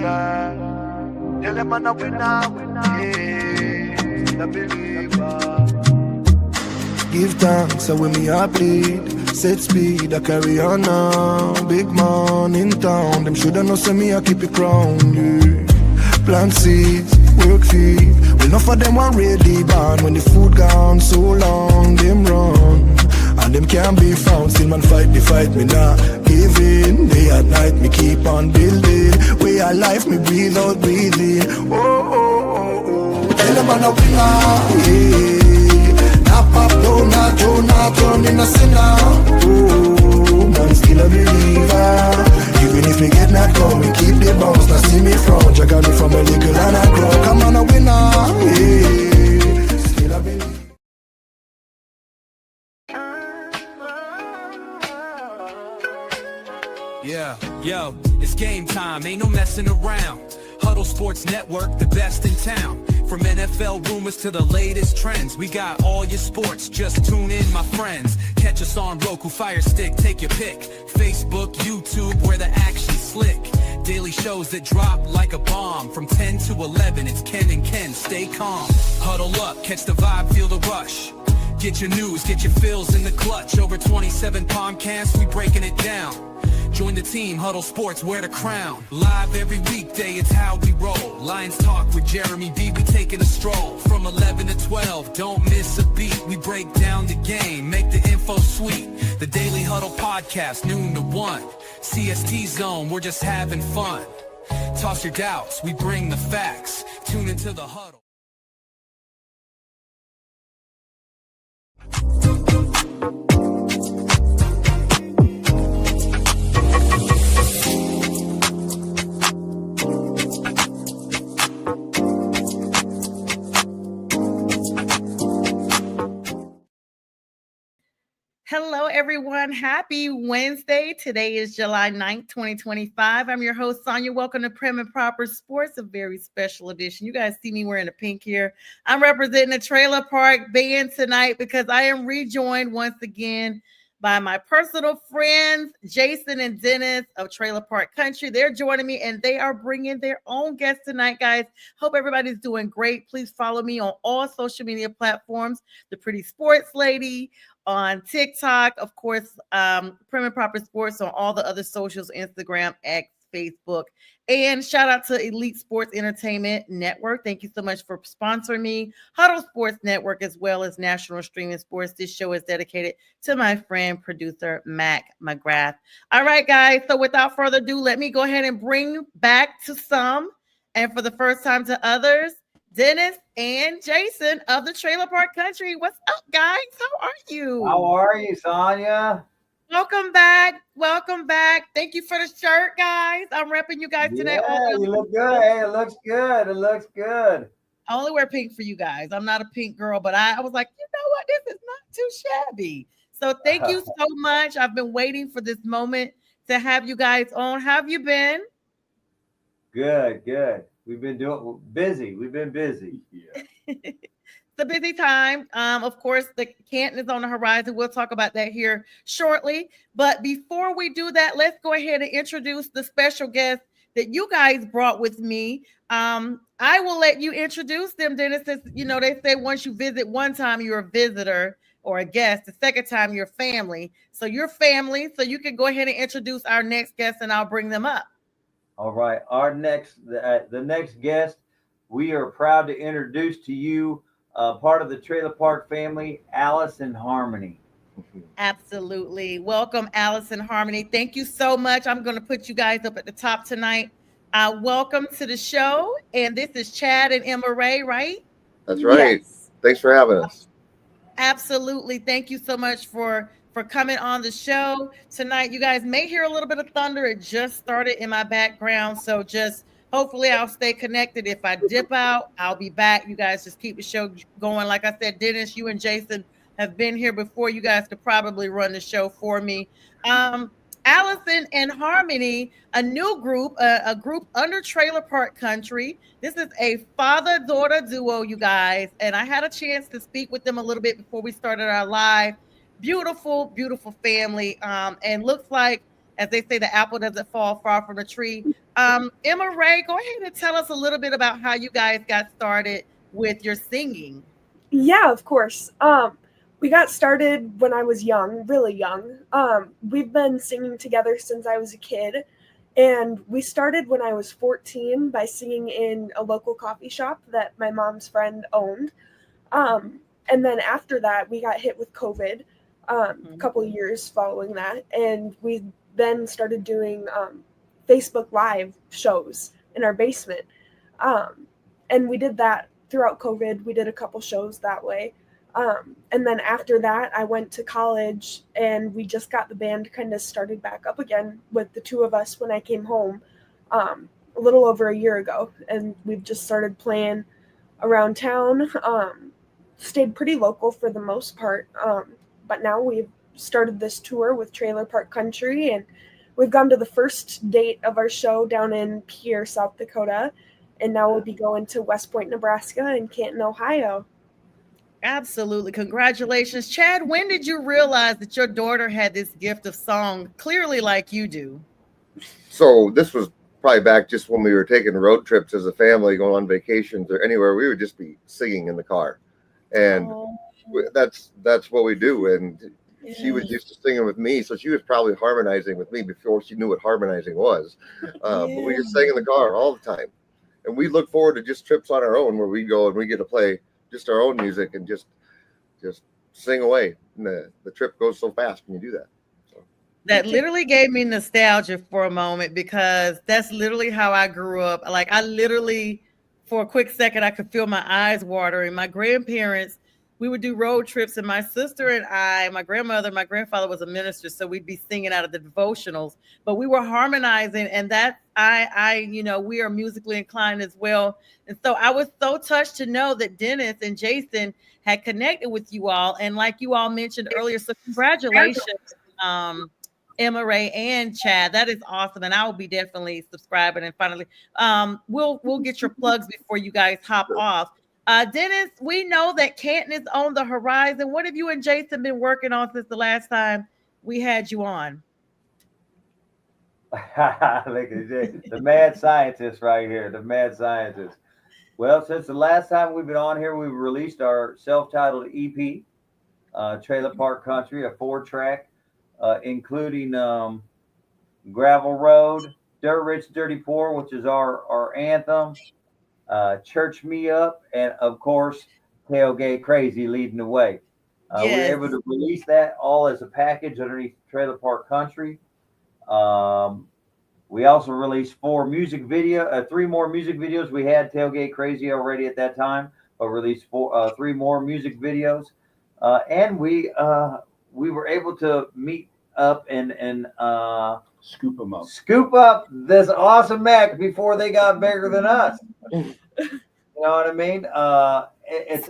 yeah. Tell them I'm a winner, yeah. The believer. Give thanks, so when me a bleed. Set speed, I carry on now. Big man in town, them shoulda know say me I keep it crown, yeah. Plant seeds, work feed. Well, enough of them want ready born. When the food gone so long, them run. And them can't be found. Still man fight the fight, me not give in. Day and night, me keep on building. Way of life, me breathe out, breathing. Oh, oh, oh, oh. Tell them I'm a winner, yeah. Not pop down, not Joe, not turn in a sinner. Oh, man still a believer. Even if me get knocked down, me keep the bounce. Now see me front, you got me from a little and I grow. Come on a winner, yeah. Still a believer. Yeah, yo, it's game time, ain't no messing around. Huddle Sports Network, the best in town. From NFL rumors to the latest trends, we got all your sports, just tune in, my friends. Catch us on Roku, Fire Stick, take your pick. Facebook, YouTube, where the action's slick. Daily shows that drop like a bomb. From 10 to 11, it's Ken and Ken, stay calm. Huddle up, catch the vibe, feel the rush. Get your news, get your fills in the clutch. Over 27 podcasts, we breaking it down. Join the team, Huddle Sports, wear the crown. Live every weekday, it's how we roll. Lions Talk with Jeremy B, we taking a stroll. From 11 to 12, don't miss a beat. We break down the game, make the info sweet. The Daily Huddle Podcast, noon to 1. CST Zone, we're just having fun. Toss your doubts, we bring the facts. Tune into the Huddle. Hello, everyone. Happy Wednesday. Today is July 9th, 2025. I'm your host, Sonia. Welcome to Prim and Proper Sports, a very special edition. You guys see me wearing a pink here. I'm representing the Trailer Park Band tonight because I am rejoined once again by my personal friends, Jason and Dennis of Trailer Park Country. They're joining me and they are bringing their own guests tonight, guys. Hope everybody's doing great. Please follow me on all social media platforms, The Pretty Sports Lady, on TikTok, of course, Prim and Proper Sports on all the other socials, Instagram, X, Facebook, and shout out to Elite Sports Entertainment Network. Thank you so much for sponsoring me. Huddle Sports Network, as well as National Streaming Sports. This show is dedicated to my friend, producer, Mac McGrath. All right, guys. So without further ado, let me go ahead and bring back to some, and for the first time to others, Dennis and Jason of the Trailer Park Country. What's up, guys? How are you? How are you, Sonia? Welcome back. Welcome back. Thank you for the shirt, guys. I'm repping you guys today. Yeah, you look good. Hey, it looks good. It looks good. I only wear pink for you guys. I'm not a pink girl, but I was like, you know what? This is not too shabby. So thank you so much. I've been waiting for this moment to have you guys on. How have you been? Good, good. We've been busy. We've been busy. Yeah. It's a busy time. Of course, the Canton is on the horizon. We'll talk about that here shortly. But before we do that, let's go ahead and introduce the special guest that you guys brought with me. I will let you introduce them, Dennis. Since, you know, they say once you visit one time, you're a visitor or a guest. The second time, you're family. So you're family. So you can go ahead and introduce our next guest, and I'll bring them up. All right. The next guest, we are proud to introduce to you part of the Trailer Park family, Allison Harmony. Absolutely. Welcome, Allison Harmony. Thank you so much. I'm going to put you guys up at the top tonight. Welcome to the show. And this is Chad and Emma Ray, right? That's right. Yes. Thanks for having us. Absolutely. Thank you so much for coming on the show tonight. You guys may hear a little bit of thunder. It just started in my background. So just hopefully I'll stay connected. If I dip out, I'll be back. You guys just keep the show going. Like I said, Dennis, you and Jason have been here before. You guys could probably run the show for me. Allison and Harmony, a new group, a group under Trailer Park Country. This is a father-daughter duo, you guys. And I had a chance to speak with them a little bit before we started our live. Beautiful, beautiful family. And looks like as they say, the apple doesn't fall far from the tree. Emma Ray, go ahead and tell us a little bit about how you guys got started with your singing. Yeah, of course. We got started when I was young, really young. We've been singing together since I was a kid, and we started when I was 14 by singing in a local coffee shop that my mom's friend owned. And then after that, we got hit with COVID a couple of years following that, and we then started doing Facebook Live shows in our basement. And we did that throughout COVID. We did a couple shows that way. And then after that, I went to college, and we just got the band kind of started back up again with the two of us when I came home a little over a year ago. And we've just started playing around town, stayed pretty local for the most part. But now we've started this tour with Trailer Park Country, and we've gone to the first date of our show down in Pierre, South Dakota. And now we'll be going to West Point, Nebraska, and Canton, Ohio. Absolutely. Congratulations. Chad, when did you realize that your daughter had this gift of song, clearly like you do? So this was probably back just when we were taking road trips as a family, going on vacations or anywhere. We would just be singing in the car. And that's what we do. And she was used to singing with me, so she was probably harmonizing with me before she knew what harmonizing was. But we just sang in the car all the time. And we look forward to just trips on our own where we go and we get to play just our own music and just sing away. And the trip goes so fast when you do that. So. That literally gave me nostalgia for a moment, because that's literally how I grew up. Like, I literally, for a quick second, I could feel my eyes watering. My grandparents, we would do road trips, and my sister and I, my grandmother, my grandfather was a minister, so we'd be singing out of the devotionals, but we were harmonizing, and that we are musically inclined as well. And so I was so touched to know that Dennis and Jason had connected with you all. And like you all mentioned earlier, so congratulations, Emma Ray and Chad. That is awesome. And I will be definitely subscribing. And finally, we'll get your plugs before you guys hop off. Dennis, we know that Canton is on the horizon. What have you and Jason been working on since the last time we had you on? Look at the mad scientist right here, the mad scientist. Well, since the last time we've been on here, we've released our self-titled EP, Trailer Park Country, a 4-track, including Gravel Road, Dirt Rich, Dirty Poor, which is our anthem, Church Me Up, and of course, Tailgate Crazy leading the way. We were able to release that all as a package underneath Trailer Park Country. We also released 3 more music videos. We had Tailgate Crazy already at that time, but released 3 more music videos. And we were able to meet up and scoop up this awesome act before they got bigger than us. You know what I mean? It's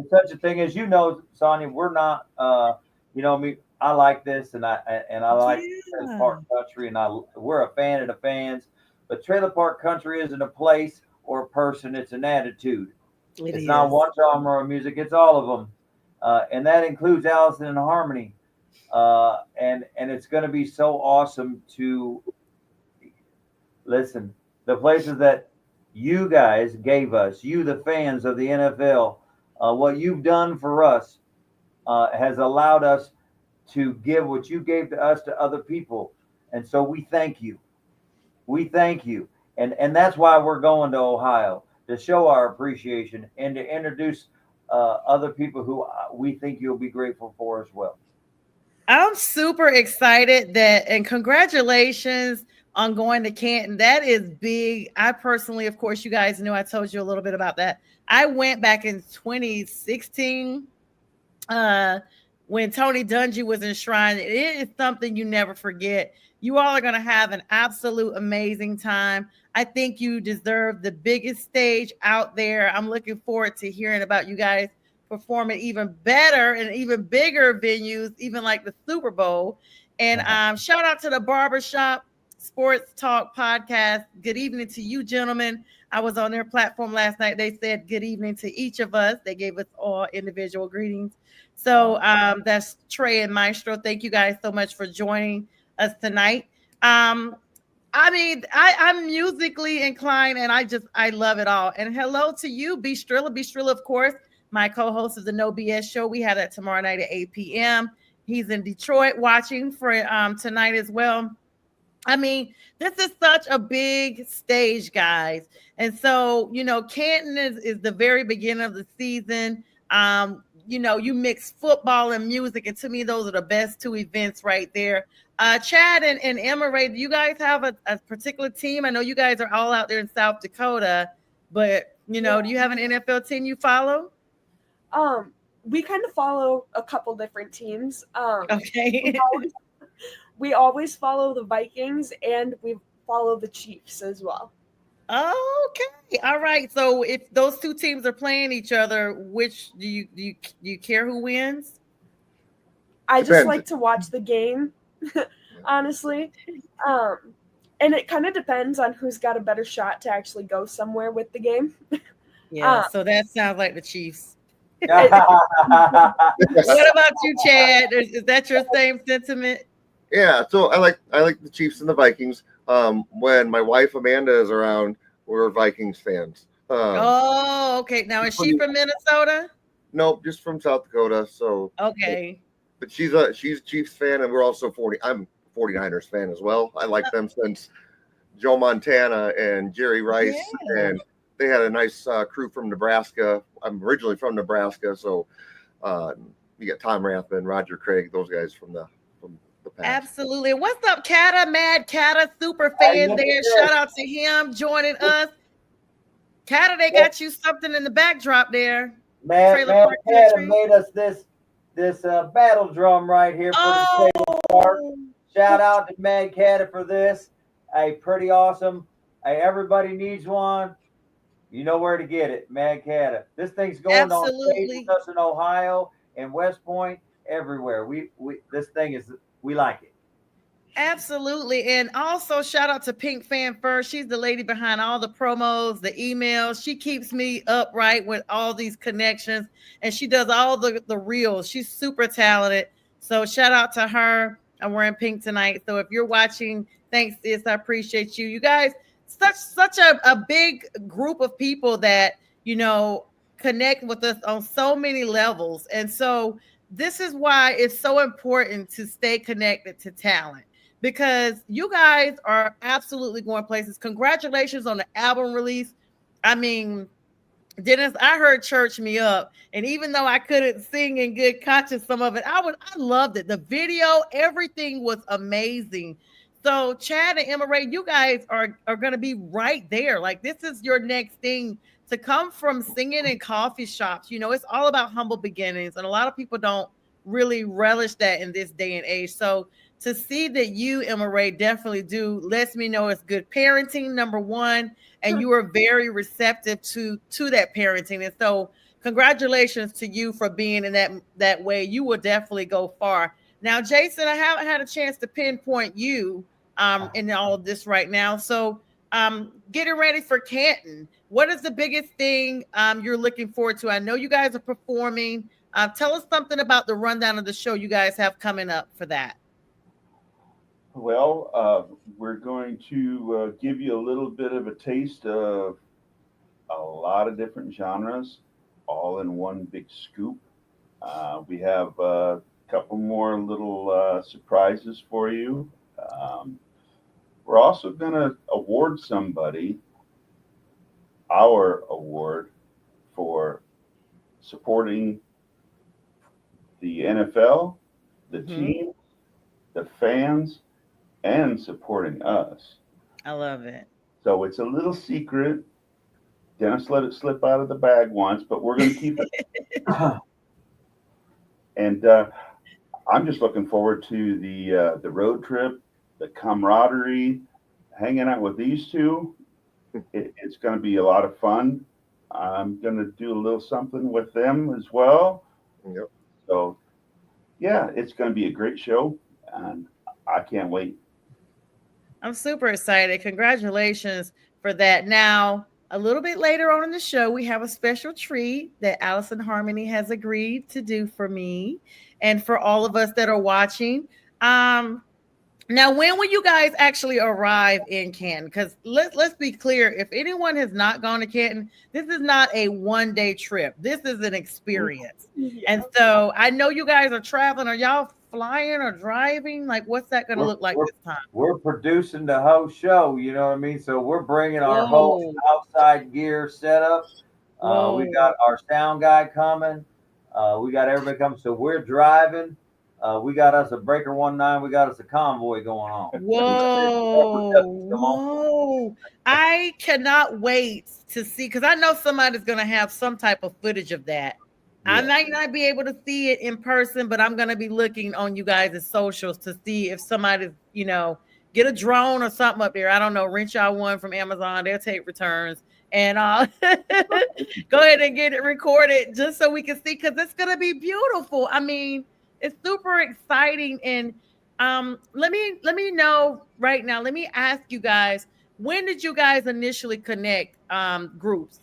such a thing. As you know, Sonia, we're not, I like this, and I like Trailer Park Country, and we're a fan of the fans. But Trailer Park Country isn't a place or a person; it's an attitude. It's not one genre of music; it's all of them, and that includes Allison and Harmony. And it's going to be so awesome to listen. The places that you guys gave us, you the fans of the NFL, what you've done for us has allowed us to give what you gave to us to other people. And so we thank you. We thank you. And that's why we're going to Ohio, to show our appreciation and to introduce other people who we think you'll be grateful for as well. I'm super excited and congratulations on going to Canton. That is big. I personally, of course, you guys know I told you a little bit about that. I went back in 2016 when Tony Dungy was enshrined. It is something you never forget. You all are going to have an absolute amazing time. I think you deserve the biggest stage out there. I'm looking forward to hearing about you guys performing even better and even bigger venues, even like the Super Bowl. And shout out to the Barbershop Sports Talk podcast. Good evening to you, gentlemen. I was on their platform last night. They said good evening to each of us. They gave us all individual greetings. So that's Trey and Maestro. Thank you guys so much for joining us tonight. I'm musically inclined, and I love it all. And hello to you, B Strilla. B Strilla, of course, my co-host of the No BS show. We have that tomorrow night at 8 p.m. He's in Detroit watching for tonight as well. This is such a big stage, guys. And so, Canton is the very beginning of the season. You mix football and music, and to me, those are the best two events right there. Chad and Emma Ray, do you guys have a particular team? I know you guys are all out there in South Dakota, but do you have an NFL team you follow? We kind of follow a couple different teams. Okay. We always follow the Vikings, and we follow the Chiefs as well. Okay. All right. So if those two teams are playing each other, which do you care who wins? I just like to watch the game, honestly. And it kind of depends on who's got a better shot to actually go somewhere with the game. Yeah. So that sounds like the Chiefs. What What about you, Chad? Is that your same sentiment? Yeah, so I like the Chiefs and the Vikings. When my wife Amanda is around, we're Vikings fans. Okay. Now is she from Minnesota? No, just from South Dakota. So okay. But she's a Chiefs fan, and we're also I'm a 49ers fan as well. I like them since Joe Montana and Jerry Rice, and they had a nice crew from Nebraska. I'm originally from Nebraska, so you got Tom Rathman, Roger Craig, those guys from the past. Absolutely. What's up, Kata? Mad Kata, super fan there. Shout out to him joining us. Kata, they got you something in the backdrop there. Mad Kata made us this battle drum right here for the Trailer Park. Shout out to Mad Kata for this. Hey, pretty awesome. Hey, everybody needs one. You know where to get it, Mad Kata. This thing's going on stage with us in Ohio and West Point, everywhere. This thing is, we like it. Absolutely. And also shout out to Pink Fan First. She's the lady behind all the promos, the emails. She keeps me upright with all these connections, and she does all the reels. She's super talented. So shout out to her. I'm wearing pink tonight. So if you're watching, thanks, sis. I appreciate you. You guys, such a big group of people that, connect with us on so many levels. And so this is why it's so important to stay connected to talent, because you guys are absolutely going places. Congratulations on the album release. Dennis, I heard Church Me Up, and even though I couldn't sing in good conscience some of it, I loved it. The video, everything was amazing. So Chad and Emma Ray, you guys are going to be right there. Like, this is your next thing to come from singing in coffee shops. It's all about humble beginnings, and a lot of people don't really relish that in this day and age. So to see that you, Emma Ray, definitely do lets me know it's good parenting, number one, and you are very receptive to that parenting. And so congratulations to you for being in that way. You will definitely go far. Now, Jason, I haven't had a chance to pinpoint you in all of this right now. So getting ready for Canton, what is the biggest thing you're looking forward to? I know you guys are performing. Tell us something about the rundown of the show you guys have coming up for that. Well, we're going to give you a little bit of a taste of a lot of different genres, all in one big scoop. We have a couple more little surprises for you. We're also going to award somebody our award for supporting the NFL, the team, the fans, and supporting us. I love it. So it's a little secret. Dennis let it slip out of the bag once, but we're going to keep it. And I'm just looking forward to the road trip, the camaraderie, hanging out with these two. It's going to be a lot of fun. I'm going to do a little something with them as well. Yep. So, yeah, it's going to be a great show, and I can't wait. I'm super excited. Congratulations for that. Now, a little bit later on in the show, we have a special treat that Allison Harmony has agreed to do for me and for all of us that are watching. Now, when will you guys actually arrive in Canton? Because let's be clear, if anyone has not gone to Canton, this is not a one-day trip. This is an experience. Yeah. And so I know you guys are traveling. Are y'all flying or driving? Like, what's that going to look like this time? We're producing the whole show, you know what I mean? So we're bringing our Whoa. whole outside gear setup. We got our sound guy coming. We got everybody coming. So we're driving. We got us a Breaker 19. We got us a convoy going on. Whoa. I cannot wait to see, because I know somebody's going to have some type of footage of that. Yeah. I might not be able to see it in person, but I'm going to be looking on you guys' socials to see if somebody's, get a drone or something up there. I don't know. Rent y'all one from Amazon. They'll take returns. And go ahead and get it recorded just so we can see, because it's going to be beautiful. I mean, it's super exciting. And let me know right now. Let me ask you guys, when did you guys initially connect groups?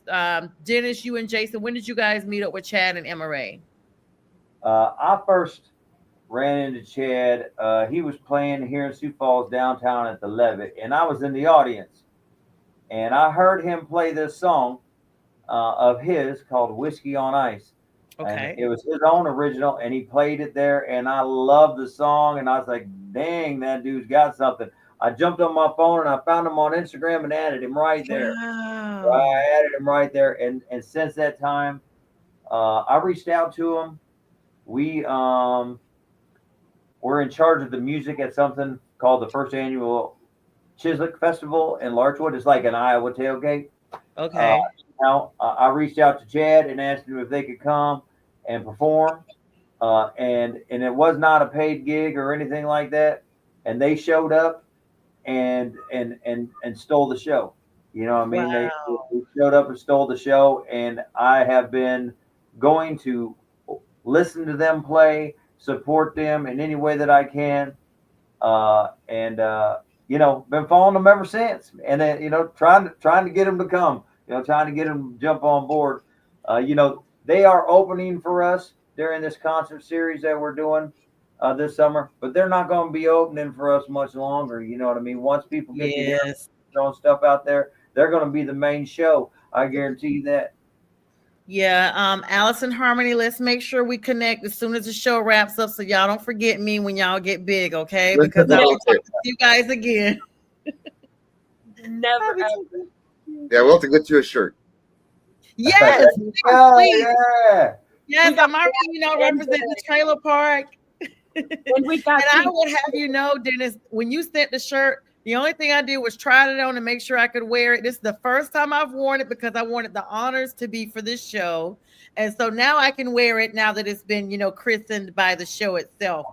Dennis, you and Jason, when did you guys meet up with Chad and Emma Ray? I first ran into Chad. He was playing here in Sioux Falls downtown at the Levitt, and I was in the audience. And I heard him play this song of his called Whiskey on Ice. Okay. And it was his own original, and he played it there, and I loved the song, and I was like, dang, that dude's got something. I jumped on my phone, and I found him on Instagram and added him right there. Wow. So I added him right there, and since that time, I reached out to him. We're in charge of the music at something called the first annual Chislic Festival in Larchwood. It's like an Iowa tailgate. Okay. Now, I reached out to Chad and asked him if they could come and perform, and it was not a paid gig or anything like that. And they showed up and stole the show. You know what I mean? Wow. They showed up and stole the show, and I have been going to listen to them play, support them in any way that I can, and been following them ever since. And then trying to get them to come. Trying to get them to jump on board. They are opening for us during this concert series that we're doing this summer, but they're not going to be opening for us much longer. You know what I mean? Once people get to hear throwing stuff out there, they're going to be the main show. I guarantee you that. Yeah, Allison Harmony, let's make sure we connect as soon as the show wraps up, so y'all don't forget me when y'all get big, okay? Because I will talk to you guys again. Never ever. Yeah, we'll have to get you a shirt. Yes, please. Yes, I'm already, representing the trailer park. And I would have you know, Dennis, when you sent the shirt, the only thing I did was try it on to make sure I could wear it. This is the first time I've worn it because I wanted the honors to be for this show. And so now I can wear it now that it's been, christened by the show itself.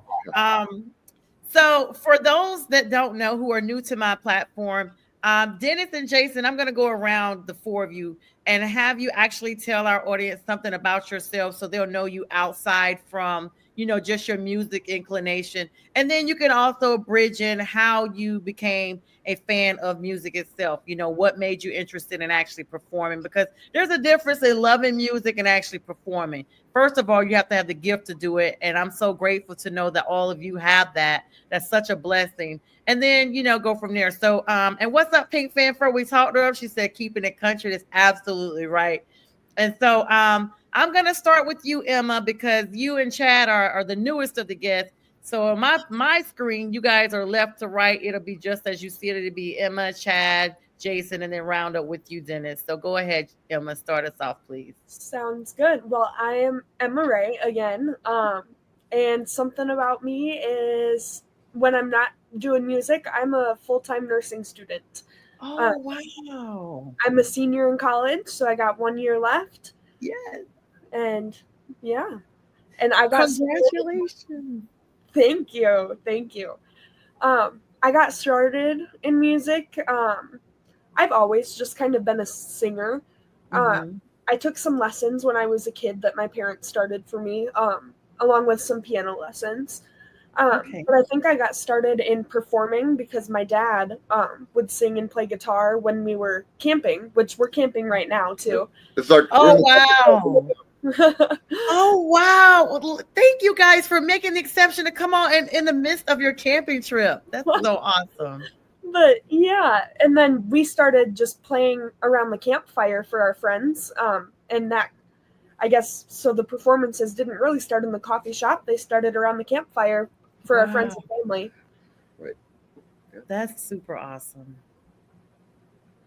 So for those that don't know, who are new to my platform, Dennis and Jason, I'm going to go around the four of you and have you actually tell our audience something about yourself so they'll know you outside from, just your music inclination. And then you can also bridge in how you became a fan of music itself. What made you interested in actually performing? Because there's a difference in loving music and actually performing. First of all, you have to have the gift to do it. And I'm so grateful to know that all of you have that. That's such a blessing. And then, go from there. So, and what's up, Pink Fanfare? We talked to her. She said, keeping it country. That's absolutely right. And so, I'm going to start with you, Emma, because you and Chad are the newest of the guests. So on my screen, you guys are left to right. It'll be just as you see it. It'll be Emma, Chad, Jason, and then round up with you, Dennis. So go ahead, Emma, start us off, please. Sounds good. Well, I am Emma Ray again. And something about me is when I'm not doing music, I'm a full-time nursing student. Oh, wow. I'm a senior in college, so I got 1 year left. Yes. And yeah. And I got congratulations. Thank you. I got started in music. I've always just kind of been a singer. I took some lessons when I was a kid that my parents started for me, along with some piano lessons. But I think I got started in performing because my dad would sing and play guitar when we were camping, which we're camping right now too. It's like, oh, wow. Oh, wow. Well, thank you guys for making the exception to come on in the midst of your camping trip. That's so awesome. But yeah, and then we started just playing around the campfire for our friends. And that, I guess, so the performances didn't really start in the coffee shop. They started around the campfire for our friends and family. Right. Yeah. That's super awesome.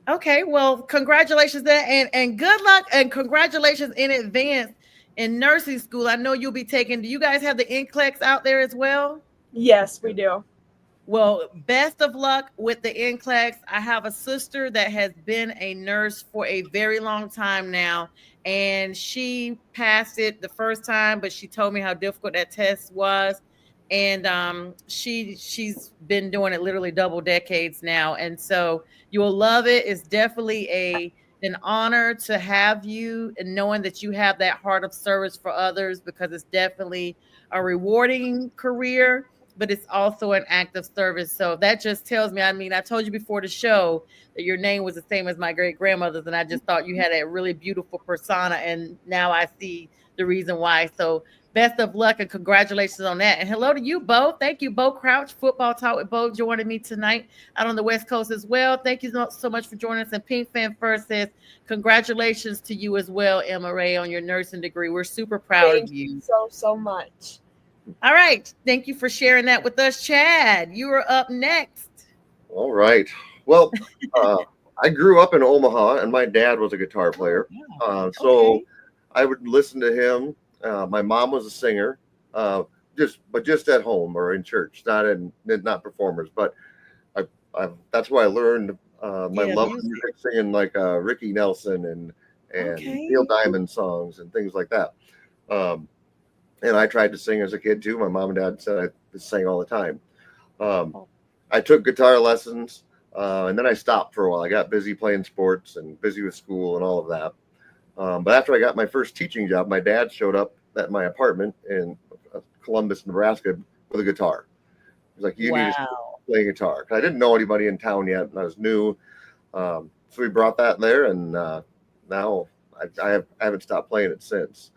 Okay, well, congratulations there, and good luck, and congratulations in advance in nursing school. I know you'll be taking. Do you guys have the NCLEX out there as well? Yes, we do. Well, best of luck with the NCLEX. I have a sister that has been a nurse for a very long time now, and she passed it the first time, but she told me how difficult that test was. And she's been doing it literally double decades now, and so you'll love it. It's definitely an honor to have you, and knowing that you have that heart of service for others, because it's definitely a rewarding career, but it's also an act of service. So that just tells me, I mean, I told you before the show that your name was the same as my great grandmother's, and I just thought you had a really beautiful persona, and now I see the reason why. So best of luck and congratulations on that. And hello to you, Bo. Thank you, Bo Crouch. Football Talk with Bo joining me tonight out on the West Coast as well. Thank you so much for joining us. And Pink Fan First says, congratulations to you as well, Emma Ray, on your nursing degree. We're super proud of you. So much. All right. Thank you for sharing that with us, Chad. You are up next. All right. Well, I grew up in Omaha, and my dad was a guitar player. So I would listen to him. My mom was a singer, just at home or in church, not performers. But that's why I learned my love for music, singing like Ricky Nelson and Neil Diamond songs and things like that. And I tried to sing as a kid too. My mom and dad said I sang all the time. I took guitar lessons, and then I stopped for a while. I got busy playing sports and busy with school and all of that. But after I got my first teaching job, my dad showed up at my apartment in Columbus, Nebraska, with a guitar. He was like, "You need to play guitar." 'Cause I didn't know anybody in town yet, and I was new. So we brought that there, and now I haven't stopped playing it since.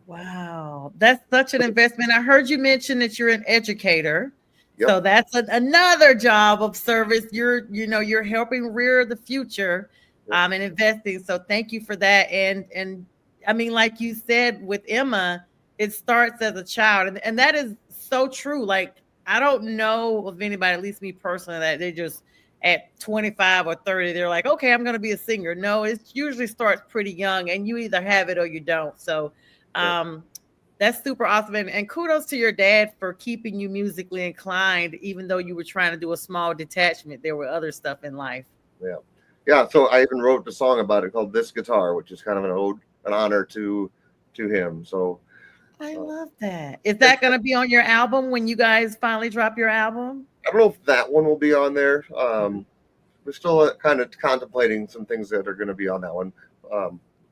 Wow, that's such an investment. I heard you mention that you're an educator. Yep. So that's another job of service. You're helping rear the future and investing. So thank you for that. And I mean, like you said with Emma, it starts as a child. And that is so true. Like, I don't know of anybody, at least me personally, that they just at 25 or 30, they're like, okay, I'm going to be a singer. No, it usually starts pretty young, and you either have it or you don't. So that's super awesome. And kudos to your dad for keeping you musically inclined, even though you were trying to do a small detachment. There were other stuff in life. Yeah. Yeah. So I even wrote a song about it called This Guitar, which is kind of an honor to him. So I love that. Is that going to be on your album when you guys finally drop your album? I don't know if that one will be on there. We're still kind of contemplating some things that are going to be on that one.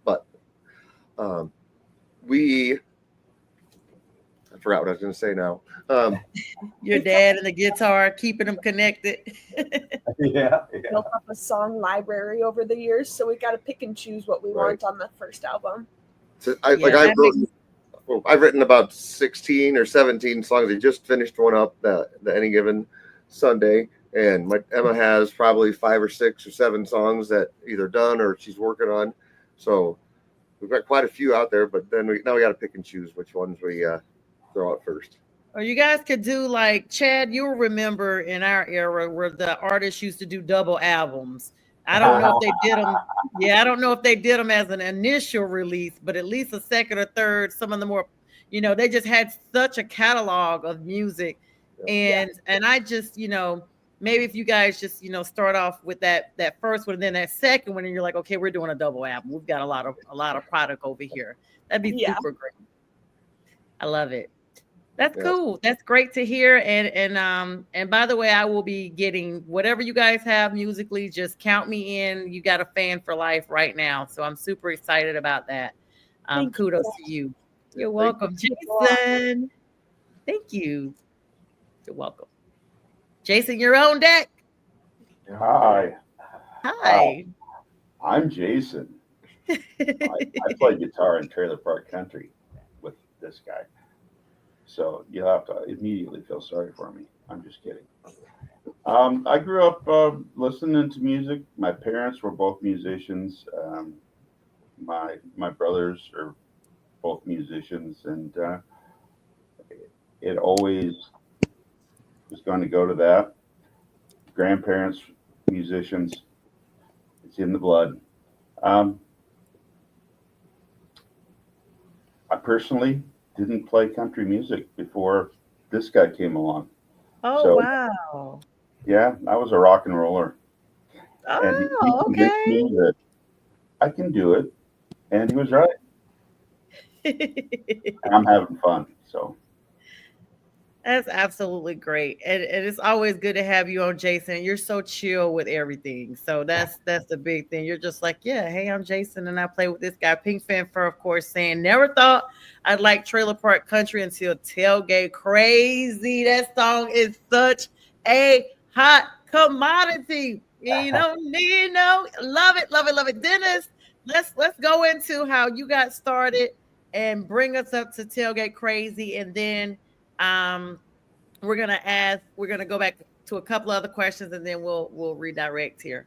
But I forgot what I was going to say now. Your dad and the guitar, keeping them connected. Yeah. Built up a song library over the years, so we got to pick and choose what we want on the first album. So I've written about 16 or 17 songs. I just finished one up any given Sunday, and Emma has probably 5 or 6 or 7 songs that either done or she's working on. So we've got quite a few out there, but then we got to pick and choose which ones we throw out first. Or you guys could do like Chad. You'll remember in our era where the artists used to do double albums. I don't know if they did them. Yeah, I don't know if they did them as an initial release, but at least a second or third. Some of the more, they just had such a catalog of music, and I just, maybe if you guys just, start off with that first one, and then that second one, and you're like, okay, we're doing a double album. We've got a lot of product over here. That'd be super great. I love it. That's cool. That's great to hear. And by the way, I will be getting whatever you guys have musically. Just count me in. You got a fan for life right now, so I'm super excited about that. Kudos to you. You're welcome, Jason. Thank you. You're welcome, Jason. You're on deck. Hi. Hi. I'm Jason. I play guitar in trailer park country with this guy. So you'll have to immediately feel sorry for me. I'm just kidding. I grew up listening to music. My parents were both musicians. My brothers are both musicians, and it always was going to go to that. Grandparents, musicians. It's in the blood. Um, I personally didn't play country music before this guy came along. Oh, So wow. yeah, I was a rock and roller, and he Oh, convinced me that I can do it, and he was right. okay. And I'm having fun. So That's absolutely great. And it's always good to have you on, Jason. You're so chill with everything. So that's the big thing. You're just like, yeah, hey, I'm Jason and I play with this guy. Pink Fan Fur, of course, saying never thought I'd like trailer park country until tailgate crazy. That song is such a hot commodity. Love it, love it, love it. Dennis, let's go into how you got started and bring us up to tailgate crazy, and then we're gonna go back to a couple other questions, and then we'll redirect here.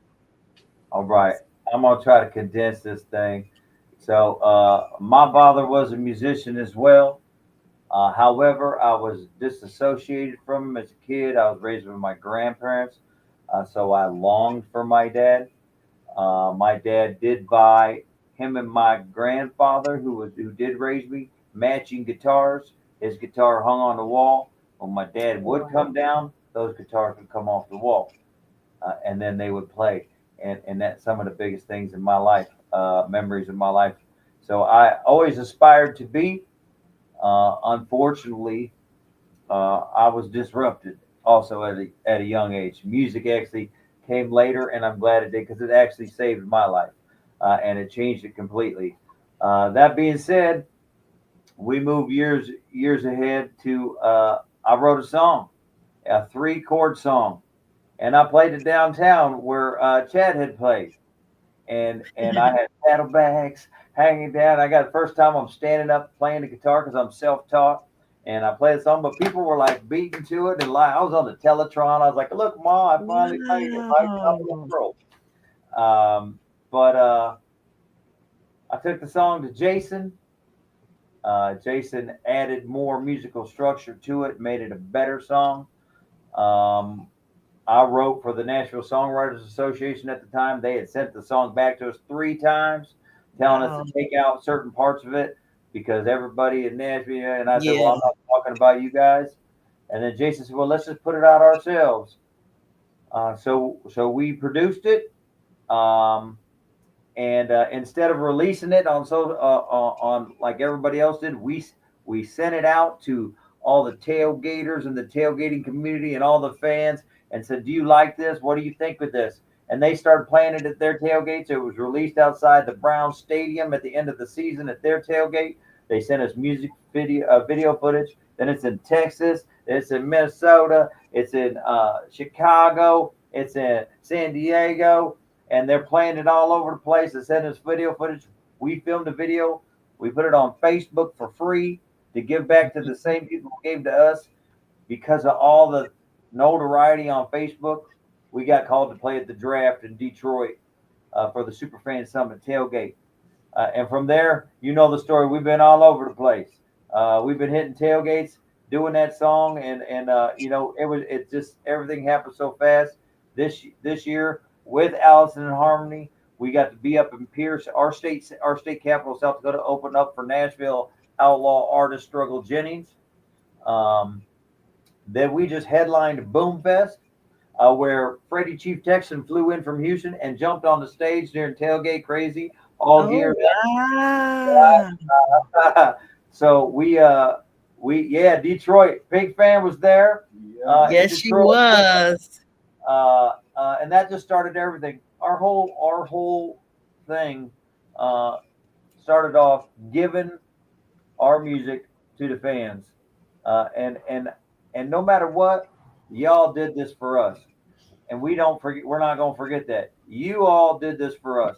All right. I'm gonna try to condense this thing. So my father was a musician as well. However, I was disassociated from him as a kid. I was raised with my grandparents, so I longed for my dad. My dad did buy him and my grandfather, who did raise me, matching guitars. His guitar hung on the wall. When my dad would come down, those guitars would come off the wall, and then they would play. And that's some of the biggest things in my life, memories of my life. So I always aspired to be. Unfortunately, I was disrupted also at a young age. Music actually came later, and I'm glad it did because it actually saved my life, and it changed it completely. That being said, we moved years ahead to. I wrote a song, a 3-chord song, and I played it downtown where Chad had played, and I had saddlebags hanging down. I got the first time I'm standing up playing the guitar because I'm self-taught, and I played the song, but people were like beating to it and like I was on the Teletron. I was like, "Look, Mom, I finally made it right top of the Wow. world." But I took the song to Jason. Jason added more musical structure to it, made it a better song. Um, I wrote for the Nashville Songwriters Association at the time. They had sent the song back to us 3 times, telling us Wow. to take out certain parts of it because everybody in Nashville. And I said, "Well, Yeah. I'm not talking about you guys." And then Jason said, "Well, let's just put it out ourselves." So we produced it, um, and instead of releasing it on like everybody else did, we sent it out to all the tailgaters and the tailgating community and all the fans and said, "Do you like this? What do you think of this?" And they started playing it at their tailgates. It was released outside the Browns Stadium at the end of the season at their tailgate. They sent us music video footage. Then it's in Texas. It's in Minnesota. It's in Chicago. It's in San Diego, and they're playing it all over the place. They sent us video footage. We filmed a video. We put it on Facebook for free to give back to the same people who gave to us. Because of all the notoriety on Facebook, we got called to play at the draft in Detroit for the Superfan Summit tailgate. And from there, you know the story. We've been all over the place. We've been hitting tailgates, doing that song, and it just everything happened so fast. This year with Allison and Harmony, we got to be up in Pierce, our state capital, South Dakota, open up for Nashville outlaw artist Struggle Jennings. Then we just headlined Boom Fest, where Freddie Chief Texan flew in from Houston and jumped on the stage during Tailgate Crazy, all Oh, geared wow. up. So Detroit. Pink Fan was there. In Yes, she Detroit. was. And that just started everything. Our whole thing started off giving our music to the fans, and no matter what, y'all did this for us, and we don't forget. We're not gonna forget that you all did this for us,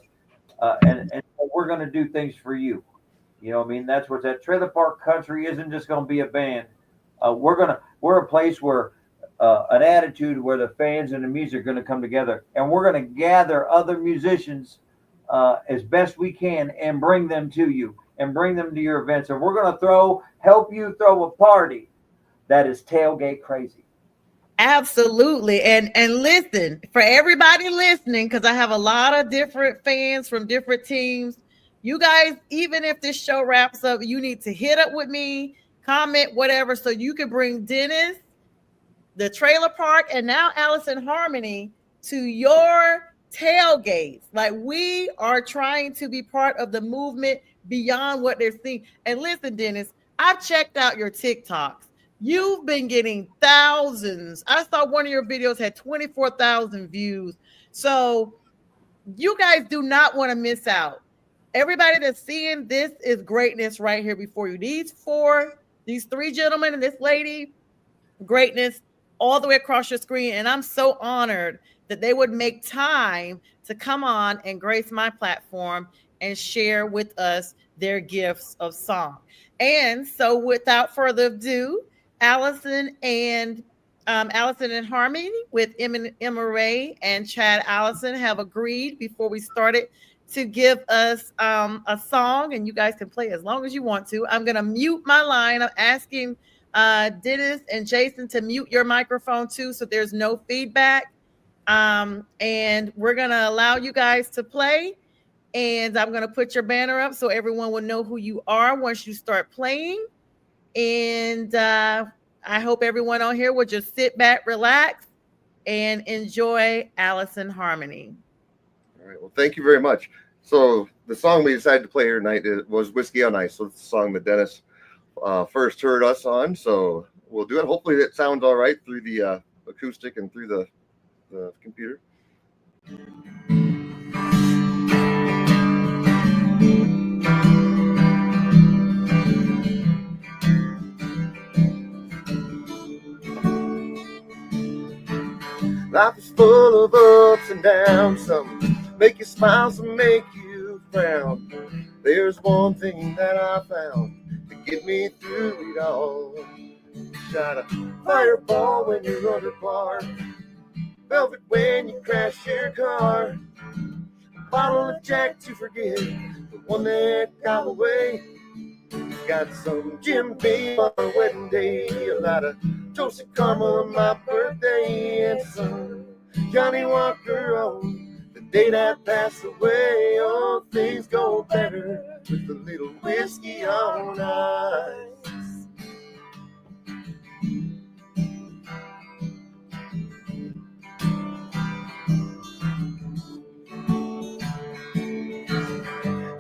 and we're going to do things for you. You know what I mean? That's what that Trailer Park Country isn't just going to be a band. We're a place where an attitude where the fans and the music are going to come together, and we're going to gather other musicians as best we can and bring them to you and bring them to your events. And we're going to help you throw a party that is tailgate crazy. Absolutely. And listen, for everybody listening, because I have a lot of different fans from different teams. You guys, even if this show wraps up, you need to hit up with me, comment, whatever, so you can bring Dennis, the Trailer Park, and now Allison Harmony to your tailgates. Like, we are trying to be part of the movement beyond what they're seeing. And listen, Dennis, I've checked out your TikToks. You've been getting thousands. I saw one of your videos had 24,000 views. So you guys do not want to miss out. Everybody that's seeing this is greatness right here before you. These three gentlemen and this lady, greatness all the way across your screen. And I'm so honored that they would make time to come on and grace my platform and share with us their gifts of song. And so without further ado, Allison and Harmony with Emma Ray and Chad Allison have agreed before we started to give us a song, and you guys can play as long as you want to. I'm going to mute my line. I'm asking Dennis and Jason to mute your microphone too, so there's no feedback. And we're going to allow you guys to play, and I'm going to put your banner up so everyone will know who you are once you start playing. And I hope everyone on here will just sit back, relax, and enjoy Allison Harmony. All right. Well, thank you very much. So the song we decided to play here tonight was Whiskey on Ice. So it's the song that Dennis first heard us on. So we'll do it. Hopefully it sounds all right through the acoustic and through the computer. Life is full of ups and downs. Some make you smile, some make you frown. There's one thing that I found to get me through it all. Shot a fireball when you're under par, velvet when you crash your car, a bottle of Jack to forget the one that got away. Got some Jim Beam on our wedding day, a lot of toasted caramel on my birthday, and some Johnny Walker on the day that passed away. All things go better with a little whiskey on ice.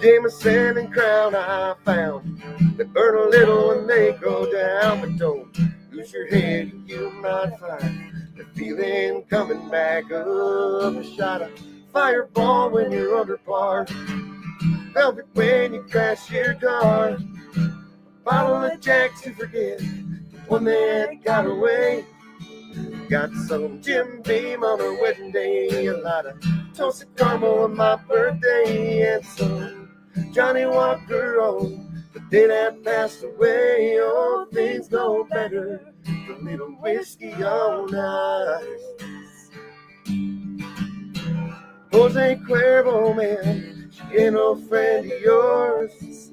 Jameson and Crown I found, they burn a little when they go down, but don't lose your head, you might find the feeling coming back up. A shot of fireball when you're under par, velvet when you crash your car, a bottle of Jack to forget the one that got away. Got some Jim Beam on our wedding day, a lot of toasted caramel on my birthday, and some Johnny Walker on the day that passed away. All things go better with a little whiskey on ice. Jose Cuervo, man, she ain't no friend of yours.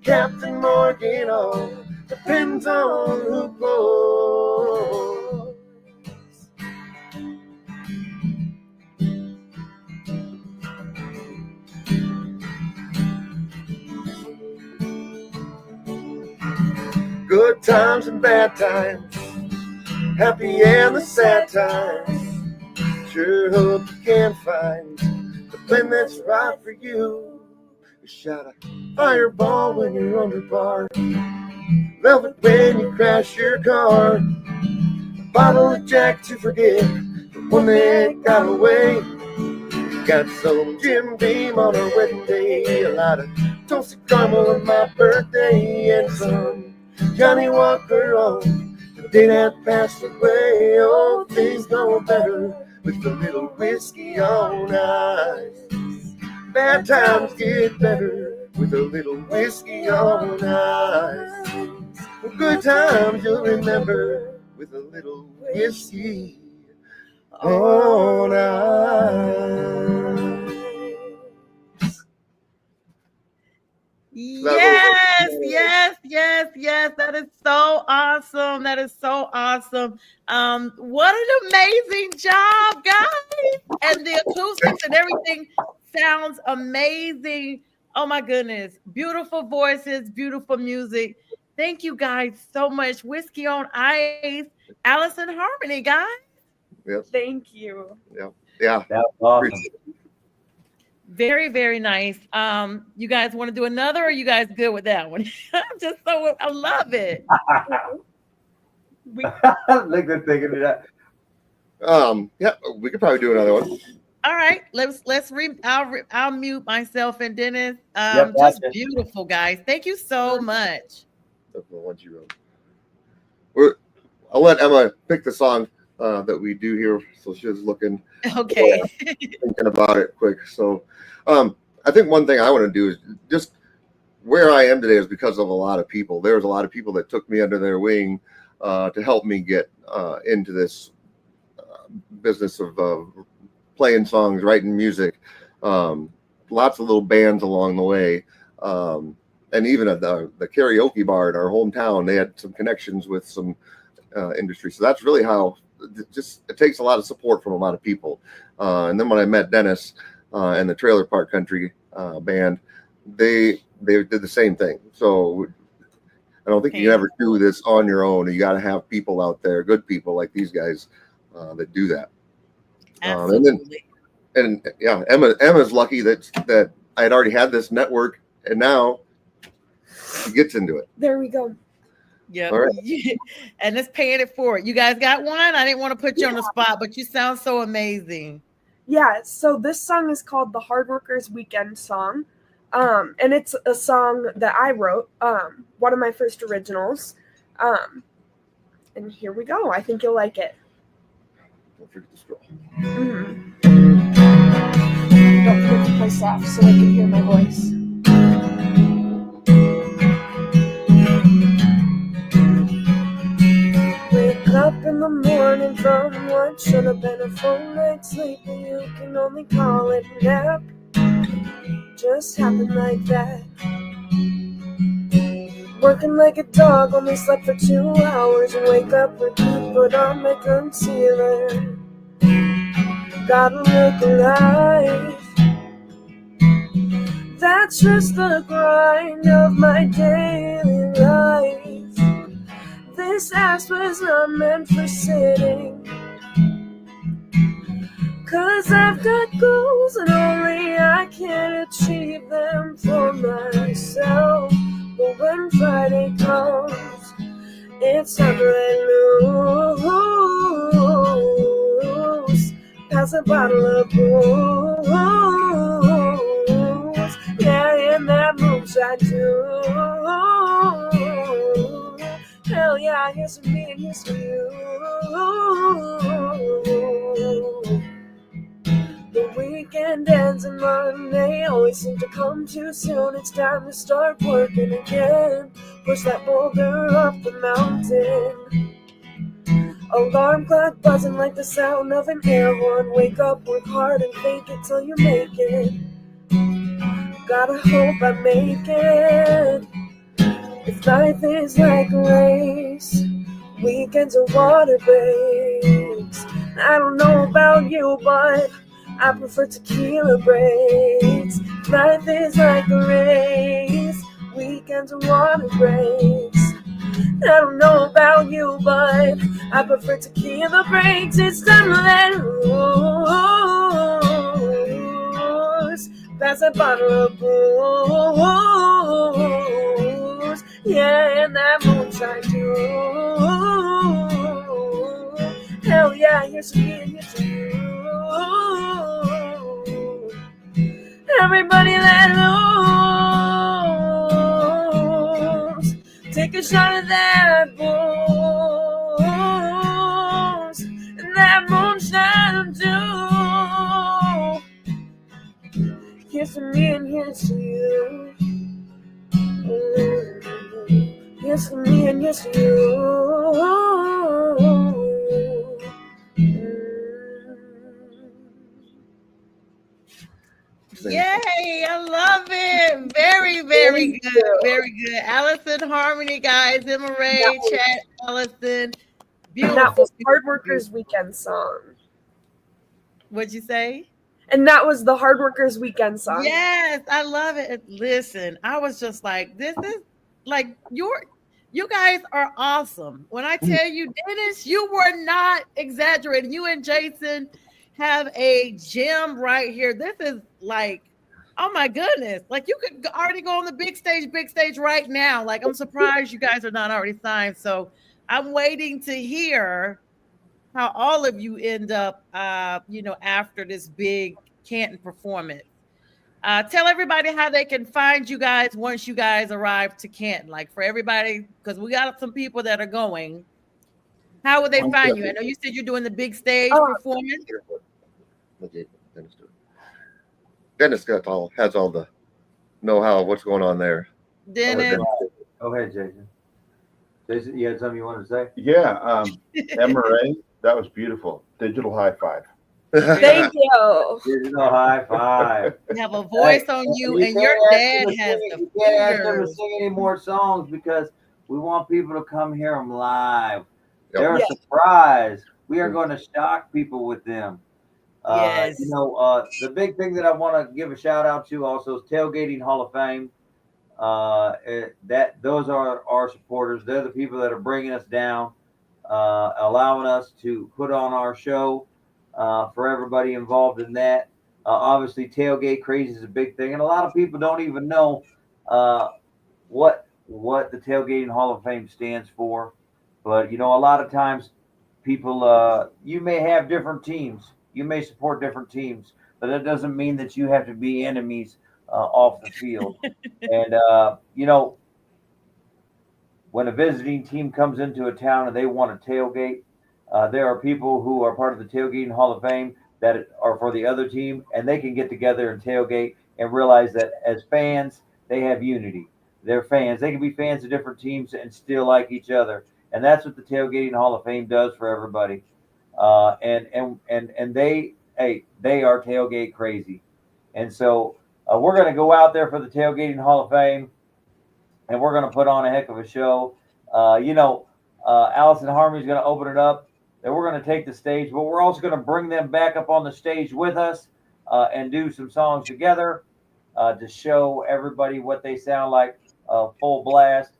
Captain Morgan, all depends on who blows. Good times and bad times, happy and the sad times. Sure hope you can find the blend that's right for you. A shot of fireball when you're under par, velvet when you crash your car, a bottle of Jack to forget the one that got away. Got some Jim Beam on our wedding day, a lot of toasted caramel on my birthday, and some Johnny Walker on the day that passed away. All things go better with a little whiskey on ice. Bad times get better with a little whiskey on ice. Good times you'll remember with a little whiskey on ice. Yes, yes, yes, yes. That is so awesome. That is so awesome. What an amazing job, guys. And the acoustics and everything sounds amazing. Oh my goodness. Beautiful voices, beautiful music. Thank you guys so much. Whiskey on Ice, Allison Harmony, guys. Yep. Thank you. Yeah. That's awesome. Very, very nice. You guys want to do another, or are you guys good with that one? I love it. Look at thinking of that. Yeah, we could probably do another one. All right, I'll mute myself and Dennis. Yep, just gotcha. beautiful, guys. Thank you so much. That's the ones you wrote. I'll let Emma pick the song that we do here, so she's looking. Okay. Thinking about it quick. So, I think one thing I want to do is just where I am today is because of a lot of people. There's a lot of people that took me under their wing to help me get into this business of playing songs, writing music. Lots of little bands along the way. And even at the karaoke bar in our hometown, they had some connections with some industry. So that's really how it takes a lot of support from a lot of people. And then when I met Dennis and the Trailer Park Country band, they did the same thing. So I don't think you can ever do this on your own. You got to have people out there, good people like these guys that do that. Absolutely. And Emma's lucky that I had already had this network, and now she gets into it. There we go. Yeah, right. And it's paying it forward. You guys got one? I didn't want to put you on the spot, but you sound so amazing. Yeah, so this song is called the Hard Workers Weekend Song. And it's a song that I wrote, one of my first originals. And here we go. I think you'll like it. Don't forget to scroll. Don't forget to play soft so they can hear my voice. Wake up in the morning from what should have been a full night's sleep, and you can only call it a nap. Just happened like that. Working like a dog, only slept for 2 hours, and wake up, repeat, put on my concealer. Gotta look alive. That's just the grind of my daily life. This ass was not meant for sitting, 'cause I've got goals and only I can achieve them for myself. But when Friday comes, it's time to let loose. Pass a bottle of booze, yeah, and that moonshine too. Hell yeah, here's for me and here's for you. The weekend ends and Monday always seem to come too soon. It's time to start working again. Push that boulder up the mountain. Alarm clock buzzing like the sound of an air horn. Wake up, work hard, and fake it till you make it. Gotta hope I make it. If life is like a race, weekends are water breaks. I don't know about you, but I prefer tequila breaks. If life is like a race, weekends are water breaks. I don't know about you, but I prefer tequila breaks. It's time to let loose. Pass a bottle of booze, yeah, and that moonshine too. Hell yeah, here's to me and here's to you. Everybody let loose. Take a shot of that booze and that moonshine too. Here's to me and here's to you. Here's to me and here's to you. Yay, I love it. Very, very good. Very good. Allison Harmony, guys. Emma Ray, Chat, Allison. Beautiful. And that was Hard Workers Weekend song. What'd you say? And that was the Hard Workers Weekend song. Yes, I love it. Listen, I was just like, this is like you guys are awesome. When I tell you, Dennis, you were not exaggerating. You and Jason have a gem right here. This is like, oh my goodness. Like you could already go on the big stage right now. Like I'm surprised you guys are not already signed. So I'm waiting to hear how all of you end up, after this big Canton performance. Tell everybody how they can find you guys once you guys arrive to Canton. Like for everybody, because we got some people that are going. How would they find you? I know you said you're doing the big stage performance. Dennis has all the know-how of what's going on there. Dennis. Go ahead, Jason. Jason, you had something you wanted to say? Yeah, MRA, that was beautiful. Digital high five. Thank you. Digital high five. You have a voice on you, and your dad has the You can't ask them to fingers. sing any more songs because we want people to come hear them live. Yep. They're a surprise. We are going to shock people with them. Yes. The big thing that I want to give a shout out to also is Tailgating Hall of Fame. Those are our supporters. They're the people that are bringing us down, allowing us to put on our show. For everybody involved in that, obviously Tailgate Crazy is a big thing, and a lot of people don't even know what the Tailgating Hall of Fame stands for. But a lot of times people, you may have different teams, you may support different teams, but that doesn't mean that you have to be enemies off the field. And when a visiting team comes into a town and they want to tailgate, there are people who are part of the Tailgating Hall of Fame that are for the other team, and they can get together and tailgate and realize that as fans, they have unity. They're fans. They can be fans of different teams and still like each other. And that's what the Tailgating Hall of Fame does for everybody. And they are tailgate crazy. And so we're going to go out there for the Tailgating Hall of Fame, and we're going to put on a heck of a show. Allison Harmony is going to open it up. Then we're going to take the stage, but we're also going to bring them back up on the stage with us and do some songs together to show everybody what they sound like full blast.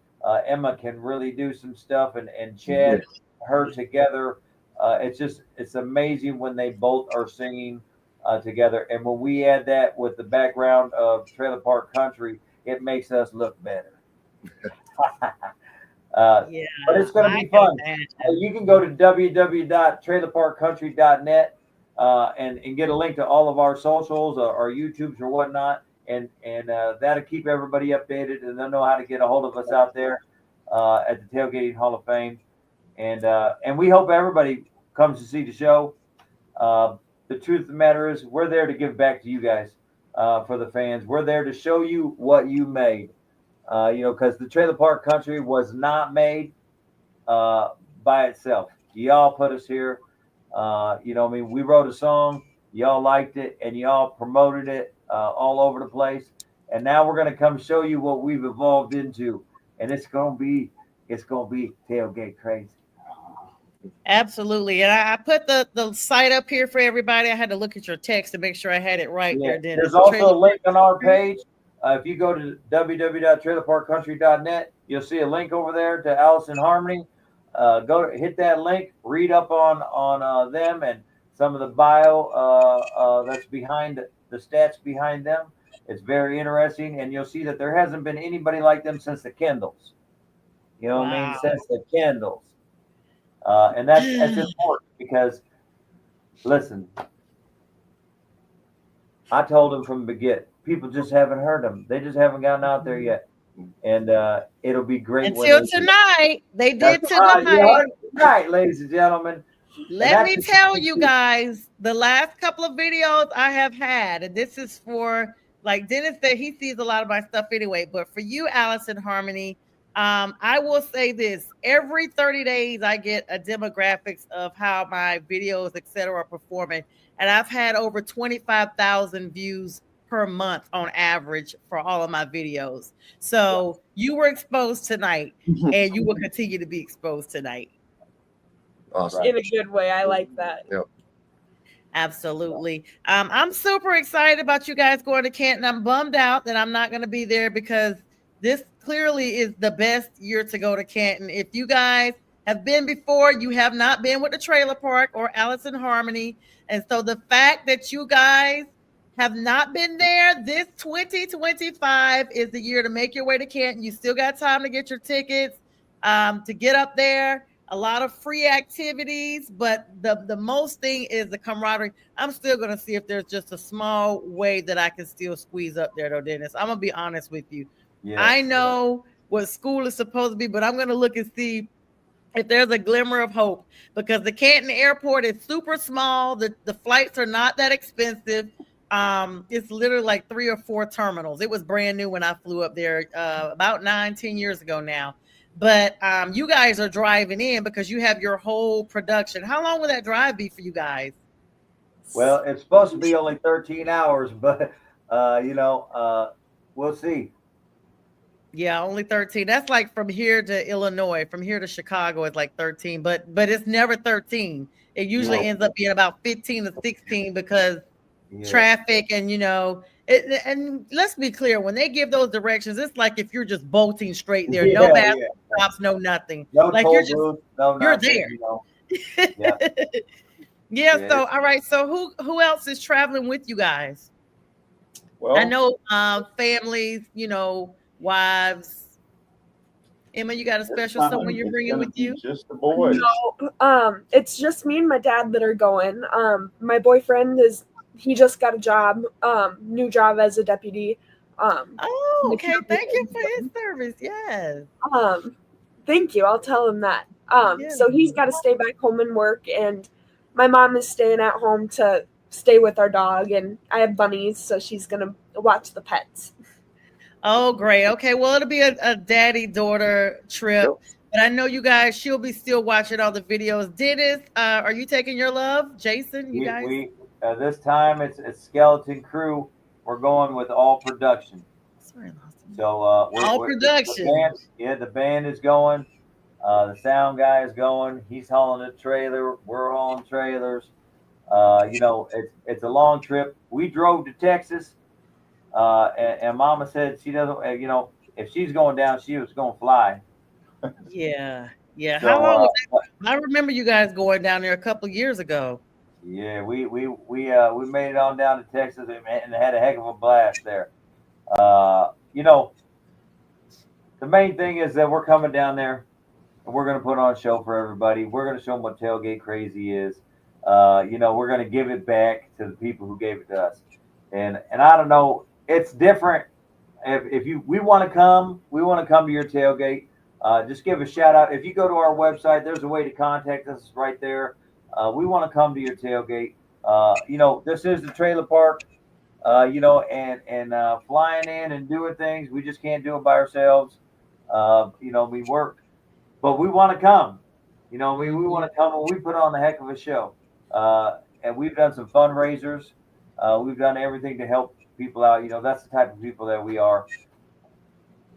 Emma can really do some stuff, and Chad, her together. It's amazing when they both are singing together. And when we add that with the background of Trailer Park Country, it makes us look better. But it's going to be fun. You can go to www.trailerparkcountry.net and get a link to all of our socials, our YouTubes or whatnot, and that'll keep everybody updated, and they'll know how to get a hold of us out there at the Tailgating Hall of Fame. And we hope everybody comes to see the show. The truth of the matter is, we're there to give back to you guys for the fans. We're there to show you what you made. Because the Trailer Park Country was not made by itself. Y'all put us here. We wrote a song, y'all liked it, and y'all promoted it all over the place. And now we're going to come show you what we've evolved into. And it's going to be tailgate crazy. Absolutely. And I put the site up here for everybody. I had to look at your text to make sure I had it right there. Dennis. There's also a link on our page. If you go to www.trailerparkcountry.net, you'll see a link over there to Allison Harmony. Hit that link, read up on them and some of the bio that's behind the stats behind them. It's very interesting, and you'll see that there hasn't been anybody like them since the Kendalls. You know what I mean? Since the Kendalls. And that's important because, listen, I told them from the beginning, people just haven't heard them. They just haven't gotten out there yet. And it'll be great. Until tonight. They did tonight. Tonight, ladies and gentlemen. Let me tell you guys, the last couple of videos I have had, and this is for like Dennis said, he sees a lot of my stuff anyway. But for you, Allison Harmony, I will say this: every 30 days, I get a demographics of how my videos, etc., are performing, and I've had over 25,000 views per month on average for all of my videos. So you were exposed tonight, and you will continue to be exposed tonight. Awesome. In a good way. I like that. Yep. Absolutely. I'm super excited about you guys going to Canton. I'm bummed out that I'm not going to be there because this clearly is the best year to go to Canton. If you guys have been before, you have not been with the trailer park or Allison Harmony. And so the fact that you guys have not been there, this 2025 is the year to make your way to Canton. You still got time to get your tickets, to get up there. A lot of free activities, but the most thing is the camaraderie. I'm still going to see if there's just a small way that I can still squeeze up there, though, Dennis. I'm going to be honest with you. Yeah. I know what school is supposed to be, but I'm going to look and see if there's a glimmer of hope, because the Canton airport is super small. The flights are not that expensive. It's literally like 3 or 4 terminals. It was brand new when I flew up there about 9-10 years ago now. But you guys are driving in because you have your whole production. How long will that drive be for you guys? Well, it's supposed to be only 13 hours, but we'll see. Yeah, only 13. That's like from here to Illinois. From here to Chicago is like 13, but it's never 13. It usually ends up being about 15 to 16 because traffic and and let's be clear, when they give those directions, it's like if you're just bolting straight there, no bathroom stops, no nothing. No like you're there. So all right. So who else is traveling with you guys? Well, I know families, wives. Emma, you got a special someone you're bringing with you? Just the boys. No, it's just me and my dad that are going. My boyfriend he just got a job, new job as a deputy. Okay. Thank you for his service. Yes. Thank you. I'll tell him that. So he's got to stay back home and work, and my mom is staying at home to stay with our dog, and I have bunnies, so she's gonna watch the pets. Oh, great. Okay. Well, it'll be a daddy-daughter trip. Yep. But I know you guys, she'll be still watching all the videos. Dennis, are you taking your love? Jason, you guys? This time it's skeleton crew. We're going with all production. Sorry, so all production. The band is going. The sound guy is going. He's hauling a trailer. We're hauling trailers. It's a long trip. We drove to Texas. And Mama said she doesn't, if she's going down, she was going to fly. Yeah. So, how long was that? I remember you guys going down there a couple of years ago. Yeah, we made it on down to Texas and had a heck of a blast there. The main thing is that we're coming down there and we're going to put on a show for everybody. We're going to show them what tailgate crazy is. We're going to give it back to the people who gave it to us. And I don't know, it's different. If we want to come to your tailgate. Just give a shout out. If you go to our website, there's a way to contact us right there. We want to come to your tailgate. This is the trailer park, and flying in and doing things. We just can't do it by ourselves. We work, but we want to come. We want to come and we put on the heck of a show. And we've done some fundraisers. We've done everything to help people out. That's the type of people that we are.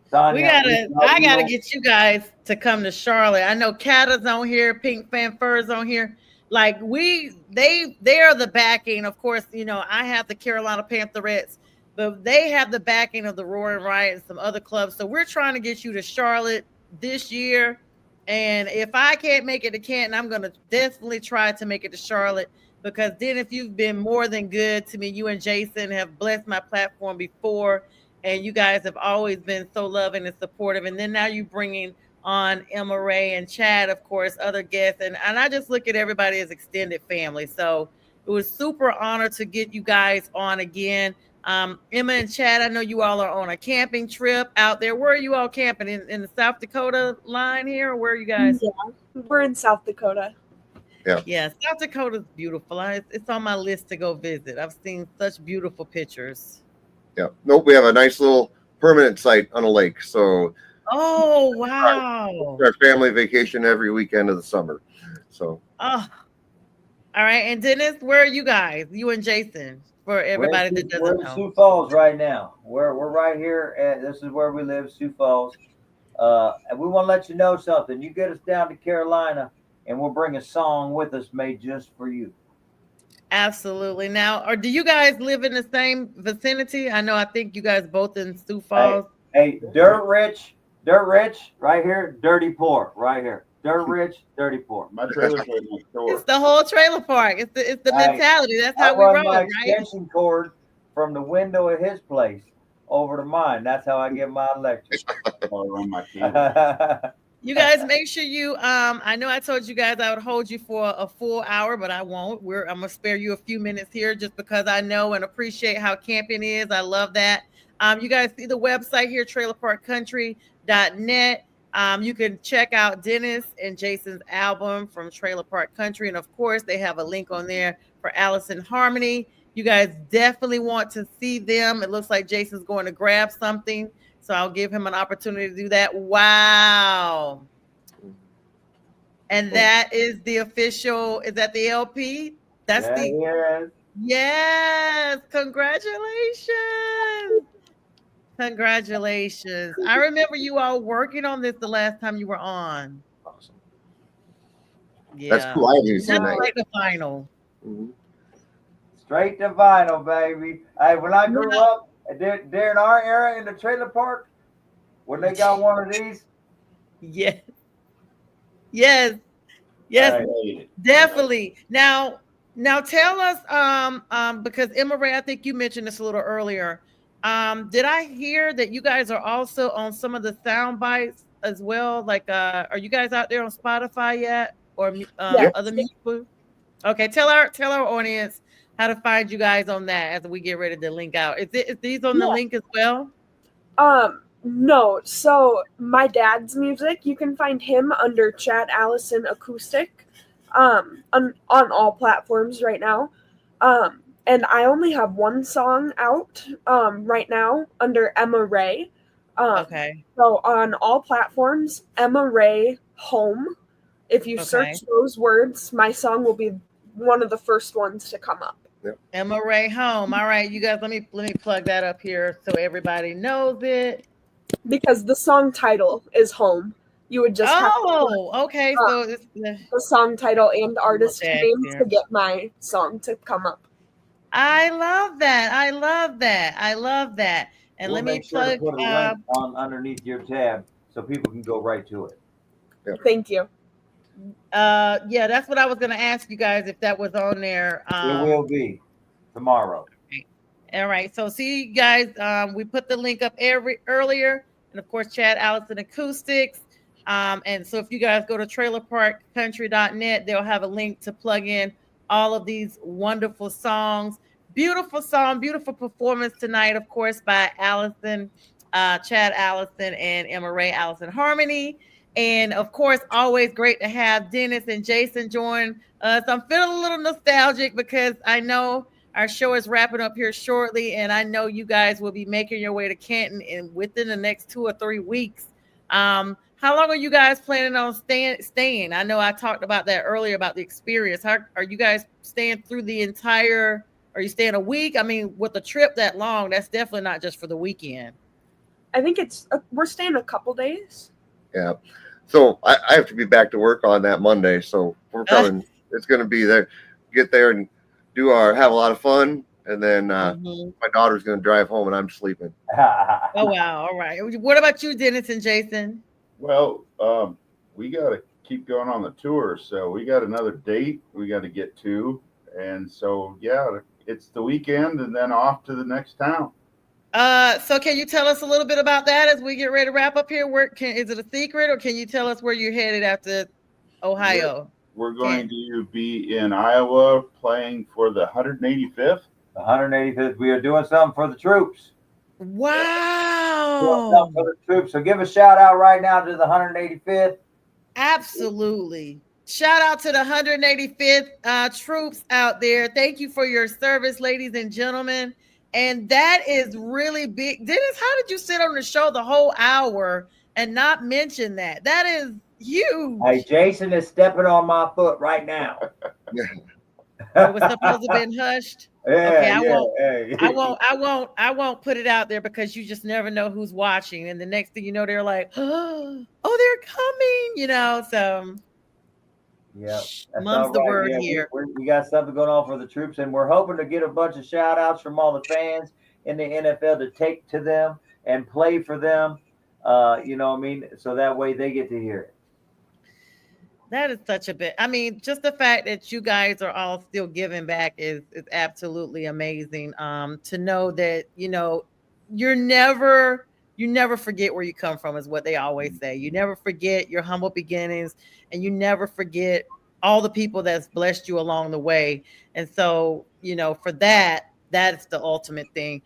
Sonia, I gotta get you guys to come to Charlotte. I know Cata's on here, Pink Fan Fur's on here. Like they are the backing. Of course, I have the Carolina Pantherettes, but they have the backing of the Roaring Riot and some other clubs. So we're trying to get you to Charlotte this year. And if I can't make it to Canton, I'm going to definitely try to make it to Charlotte, because then if you've been more than good to me, you and Jason have blessed my platform before, and you guys have always been so loving and supportive. And then now you bringing on Emma Ray and Chad, of course, other guests. And I just look at everybody as extended family. So it was super honored to get you guys on again. Emma and Chad, I know you all are on a camping trip out there. Where are you all camping? In the South Dakota line here, or where are you guys? Yeah, we're in South Dakota. Yeah, South Dakota's beautiful. It's on my list to go visit. I've seen such beautiful pictures. Yeah. Nope. We have a nice little permanent site on a lake. So Oh, wow. our family vacation every weekend of the summer. So. Oh, all right. And Dennis, where are you guys? You and Jason, for everybody that We're doesn't in know. Sioux Falls right now. We're right here, and this is where we live, Sioux Falls. And we want to let you know something. You get us down to Carolina, and we'll bring a song with us made just for you. Absolutely. Now, or do you guys live in the same vicinity? I think you guys both in Sioux Falls. Hey, Dirt Rich, right here. Dirty Poor, right here. Dirt Rich, Dirty Poor. My trailer's right next door. It's the whole trailer park. It's the mentality. That's how we run roll, my right? extension cord from the window of his place over to mine. That's how I get my electric. I run my cable. You guys make sure you I know I told you guys I would hold you for a full hour, but I won't. I'm gonna spare you a few minutes here just because I know and appreciate how camping is. I love that. You guys see the website here, trailerparkcountry.net. You can check out Dennis and Jason's album from Trailer Park Country, and of course they have a link on there for Allison Harmony. You guys definitely want to see them. It looks like Jason's going to grab something, so I'll give him an opportunity to do that. Wow. And that is the official, is that the LP? That's yes. Congratulations. Congratulations. I remember you all working on this the last time you were on. Awesome. Yeah. That's cool. I haven't even seen That's that. like the final. Mm-hmm. Straight to vinyl, baby. Hey, when I grew up, during our era in the trailer park, when they got one of these. Yes. Yes. Definitely. Now tell us, because Emma Ray, I think you mentioned this a little earlier. Did I hear that you guys are also on some of the sound bites as well? Like, are you guys out there on Spotify yet, or other music? Okay, tell our audience how to find you guys on that as we get ready to link out. Is these on the link as well? No. So my dad's music, you can find him under Chad Allison Acoustic, on all platforms right now. And I only have one song out right now under Emma Ray. Okay. So on all platforms, Emma Ray Home. If you search those words, my song will be one of the first ones to come up. Yep. Emma Ray Home. All right, you guys, let me plug that up here so everybody knows it. Because the song title is Home. You would just have to okay. So it's the song title and artist name to get my song to come up. I love that. And we'll let me make sure plug to put a link on underneath your tab so people can go right to it. Yep. Thank you. Yeah, that's what I was going to ask you guys if that was on there. It will be tomorrow. All right. So see you guys. We put the link up earlier, and of course, Chad Allison Acoustics. And so if you guys go to trailerparkcountry.net, they'll have a link to plug in all of these wonderful songs. Beautiful song, beautiful performance tonight, of course, by Allison, Chad Allison, and Emma Ray Allison Harmony. And of course, always great to have Dennis and Jason join us. I'm feeling a little nostalgic because I know our show is wrapping up here shortly, and I know you guys will be making your way to Canton within the next 2 or 3 weeks. How long are you guys planning on staying? I know I talked about that earlier about the experience. How are you guys staying through the entire? Are you staying a week? I mean, with a trip that long, that's definitely not just for the weekend. I think we're staying a couple days. Yeah. So I have to be back to work on that Monday. So we're coming. It's going to be there. Get there and have a lot of fun. And then my daughter's going to drive home and I'm sleeping. Oh, wow. All right. What about you, Dennis and Jason? Well, we got to keep going on the tour. So we got another date we got to get to. And so, yeah, it's the weekend and then off to the next town. So can you tell us a little bit about that as we get ready to wrap up here? Is it a secret, or can you tell us where you're headed after Ohio? We're going to be in Iowa playing for the 185th. The 185th. We are doing something for the troops. Wow. Doing something for the troops. So give a shout out right now to the 185th. Absolutely. Shout out to the 185th troops out there. Thank you for your service, ladies and gentlemen. And that is really big. Dennis, how did you sit on the show the whole hour and not mention that? That is huge. Hey, Jason is stepping on my foot right now. It was supposed to have been hushed. Yeah, Okay, I won't put it out there because you just never know who's watching. And the next thing you know, they're like, oh, they're coming, so yeah, mum's the word here. We got something going on for the troops, and we're hoping to get a bunch of shout outs from all the fans in the NFL to take to them and play for them. You know what I mean? So that way they get to hear it. That is such a bit. I mean, just the fact that you guys are all still giving back is absolutely amazing. To know that, you never forget where you come from is what they always say. You never forget your humble beginnings, and you never forget all the people that's blessed you along the way. And so, for that's the ultimate thing.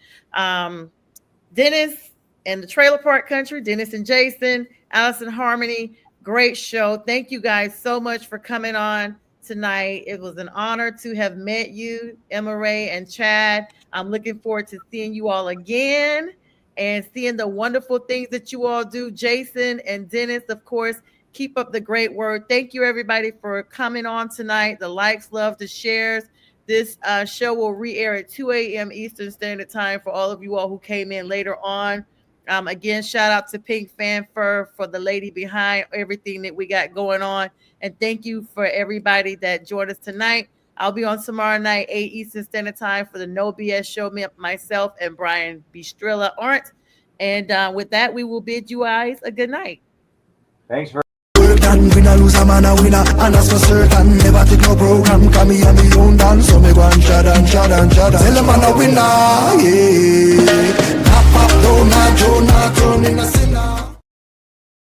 Dennis and the Trailer Park Country, Dennis and Jason, Allison Harmony, great show. Thank you guys so much for coming on tonight. It was an honor to have met you, Emma Ray and Chad. I'm looking forward to seeing you all again and seeing the wonderful things that you all do. Jason and Dennis, of course, keep up the great work. Thank you, everybody, for coming on tonight. The likes, love, the shares. This show will re-air at 2 a.m. Eastern Standard Time for all of you all who came in later on. Again, shout out to Pink Fanfare for the lady behind everything that we got going on. And thank you for everybody that joined us tonight. I'll be on tomorrow night, 8 Eastern Standard Time for the No BS Show. Myself and Brian Bistrilla aren't. And with that, we will bid you guys a good night. Thanks for Winner lose a man a winner, and that's for certain. Never take no program, come me and me own dance. So me go and shut and tell a man a winner, yeah. Pop, down a Jonah, turn in a sinner.